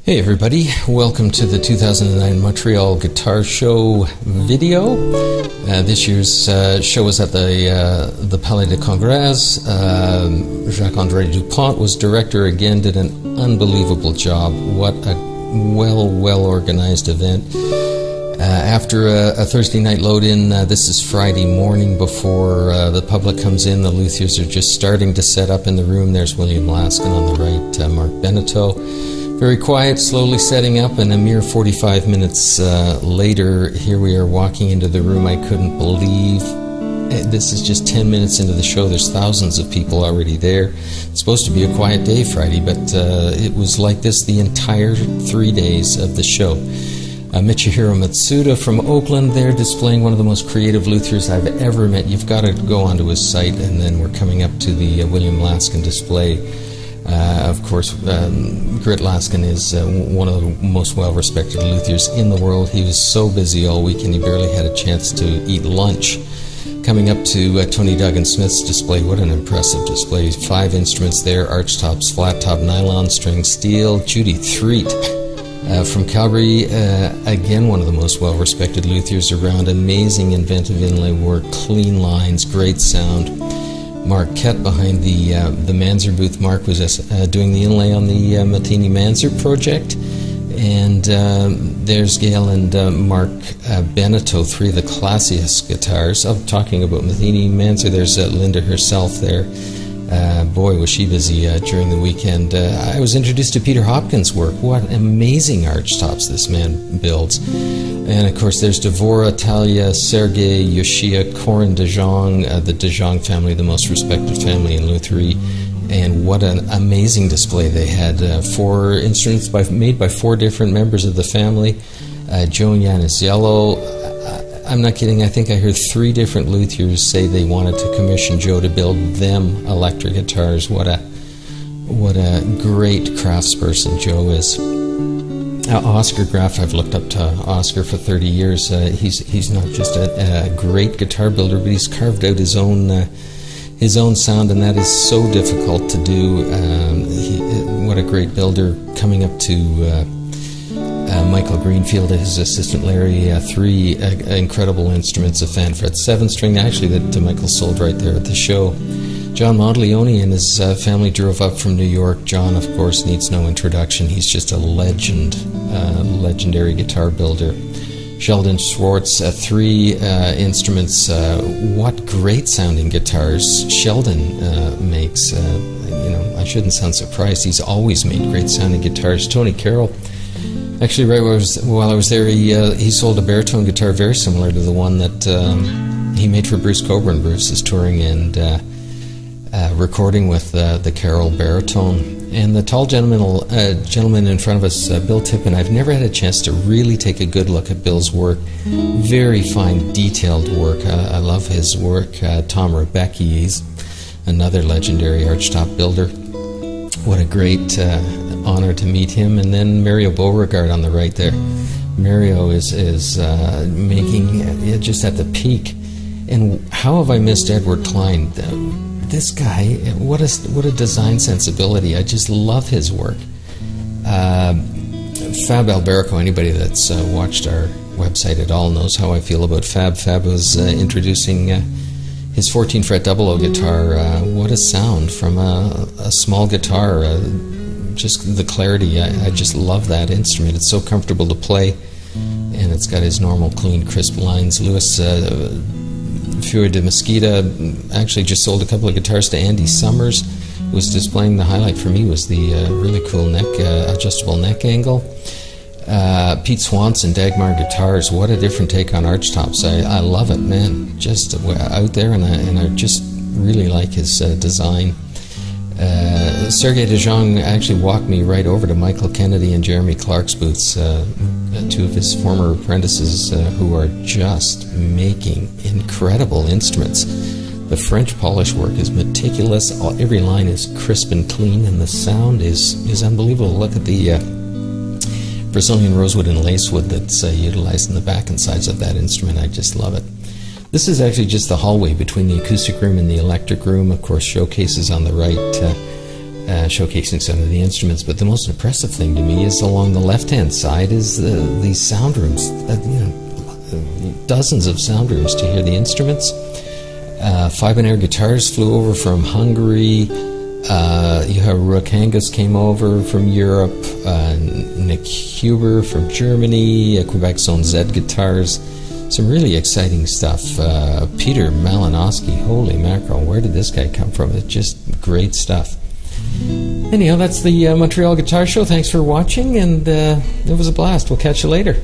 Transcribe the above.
Hey everybody, welcome to the 2009 Montreal Guitar Show video. This year's show was at the Palais de Congrès. Jacques-André Dupont was director again, did an unbelievable job. What a well-organized event. After a Thursday night load-in, this is Friday morning before the public comes in. The luthiers are just starting to set up in the room. There's William Laskin on the right, Mark Bennett. Very quiet, slowly setting up, and a mere 45 minutes later, here we are walking into the room. I couldn't believe this is just 10 minutes into the show. There's thousands of people already there. It's supposed to be a quiet day Friday, but it was like this the entire 3 days of the show. Michihiro Matsuda from Oakland there, displaying one of the most creative luthiers I've ever met. You've got to go onto his site, and then we're coming up to the William Laskin display. Of course, Grit Laskin is one of the most well-respected luthiers in the world. He was so busy all weekend he barely had a chance to eat lunch. Coming up to Tony Duggan-Smith's display, what an impressive display. 5 instruments there, arch tops, flat top, nylon string, steel. Judy Threet from Calgary, again one of the most well-respected luthiers around. Amazing inventive inlay work, clean lines, great sound. Mark Kett behind the Manzer booth. Mark was doing the inlay on the Matheny Manzer project. And there's Gail and Mark Bennett, 3 of the classiest guitars. I'm talking about Matheny Manzer. There's Linda herself there. Boy, was she busy during the weekend. I was introduced to Peter Hopkins' work. What amazing arch tops this man builds. And of course there's Dvora, Talia, Sergei, Yoshia, Corin de Jong, the de Jong family, the most respected family in lutherie. And what an amazing display they had. 4 instruments made by 4 different members of the family. Joe Yaniziello. I'm not kidding, I think I heard 3 different luthiers say they wanted to commission Joe to build them electric guitars. What a great craftsperson Joe is. Oscar Graf, I've looked up to Oscar for 30 years. He's not just a great guitar builder, but he's carved out his own sound, and that is so difficult to do. What a great builder. Coming up to Michael Greenfield, his assistant Larry, 3 incredible instruments, a fanfret 7-string, actually, that Michael sold right there at the show. John Monteleone and his family drove up from New York. John, of course, needs no introduction. He's just a legend, legendary guitar builder. Sheldon Schwartz, 3 instruments. What great sounding guitars Sheldon makes. I shouldn't sound surprised. He's always made great sounding guitars. Tony Carroll, actually, right while I was there, he sold a baritone guitar very similar to the one that he made for Bruce Coburn. Bruce is touring and recording with the Carroll baritone. And the tall gentleman in front of us, Bill Tippin, I've never had a chance to really take a good look at Bill's work. Very fine, detailed work. I love his work. Tom Rebecki, he's another legendary archtop builder. What a great honor to meet him. And then Mario Beauregard on the right there. Mario is making it just at the peak. And how have I missed Edward Klein? This guy, what a design sensibility. I just love his work. Fab Alberico, anybody that's watched our website at all knows how I feel about Fab. Fab was introducing his 14-fret double O guitar. What a sound from a small guitar. Just the clarity. I just love that instrument. It's so comfortable to play, and it's got his normal, clean, crisp lines. Louis Fury de Mesquita actually just sold a couple of guitars to Andy Summers. Was displaying. The highlight for me was the really cool adjustable neck angle. Pete Swanson, Dagmar Guitars. What a different take on arch tops. I love it, man. Just out there, and I just really like his design. Sergei de Jong actually walked me right over to Michael Kennedy and Jeremy Clark's booths, 2 of his former apprentices who are just making incredible instruments. The French polish work is meticulous. Every line is crisp and clean, and the sound is unbelievable. Look at the Brazilian rosewood and lacewood that's utilized in the back and sides of that instrument. I just love it. This is actually just the hallway between the acoustic room and the electric room. Of course, showcases on the right. showcasing some of the instruments. But the most impressive thing to me is along the left-hand side is these sound rooms. Dozens of sound rooms to hear the instruments. 5-and-air guitars flew over from Hungary. You have Rook Angus came over from Europe. Nick Huber from Germany. Quebec Zone Z guitars. Some really exciting stuff. Peter Malinowski, holy mackerel, where did this guy come from? It's just great stuff. Anyhow, that's the Montreal Guitar Show. Thanks for watching, and it was a blast. We'll catch you later.